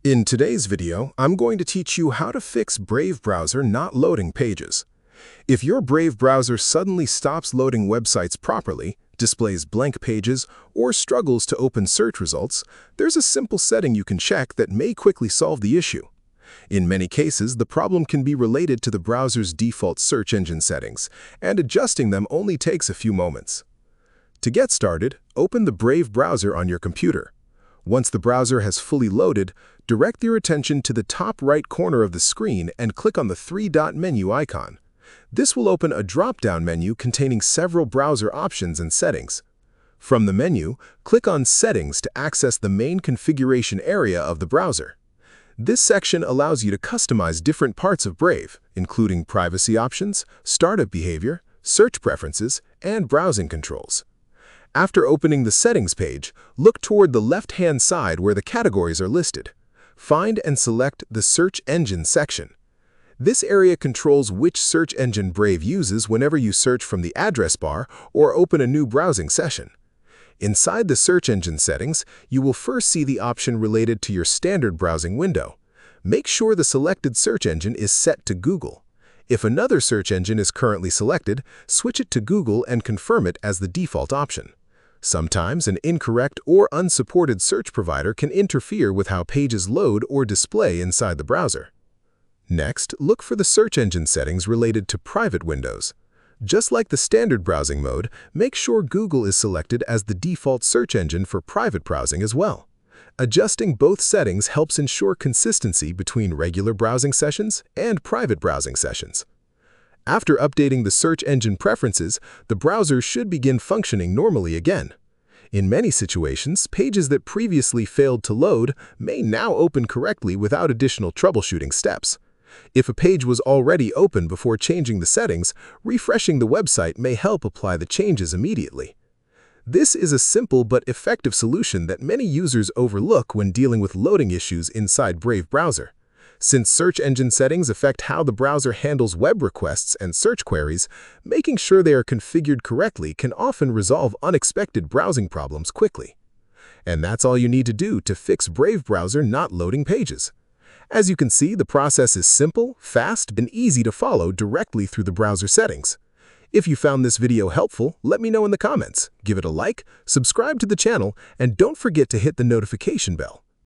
In today's video, I'm going to teach you how to fix Brave browser not loading pages. If your Brave browser suddenly stops loading websites properly, displays blank pages, or struggles to open search results, there's a simple setting you can check that may quickly solve the issue. In many cases, the problem can be related to the browser's default search engine settings, and adjusting them only takes a few moments. To get started, open the Brave browser on your computer. Once the browser has fully loaded, direct your attention to the top right corner of the screen and click on the three-dot menu icon. This will open a drop-down menu containing several browser options and settings. From the menu, click on Settings to access the main configuration area of the browser. This section allows you to customize different parts of Brave, including privacy options, startup behavior, search preferences, and browsing controls. After opening the Settings page, look toward the left-hand side where the categories are listed. Find and select the Search Engine section. This area controls which search engine Brave uses whenever you search from the address bar or open a new browsing session. Inside the search engine settings, you will first see the option related to your standard browsing window. Make sure the selected search engine is set to Google. If another search engine is currently selected, switch it to Google and confirm it as the default option. Sometimes an incorrect or unsupported search provider can interfere with how pages load or display inside the browser. Next, look for the search engine settings related to private windows. Just like the standard browsing mode, make sure Google is selected as the default search engine for private browsing as well. Adjusting both settings helps ensure consistency between regular browsing sessions and private browsing sessions. After updating the search engine preferences, the browser should begin functioning normally again. In many situations, pages that previously failed to load may now open correctly without additional troubleshooting steps. If a page was already open before changing the settings, refreshing the website may help apply the changes immediately. This is a simple but effective solution that many users overlook when dealing with loading issues inside Brave browser. Since search engine settings affect how the browser handles web requests and search queries, making sure they are configured correctly can often resolve unexpected browsing problems quickly. And that's all you need to do to fix Brave browser not loading pages. As you can see, the process is simple, fast, and easy to follow directly through the browser settings. If you found this video helpful, let me know in the comments. Give it a like, subscribe to the channel, and don't forget to hit the notification bell.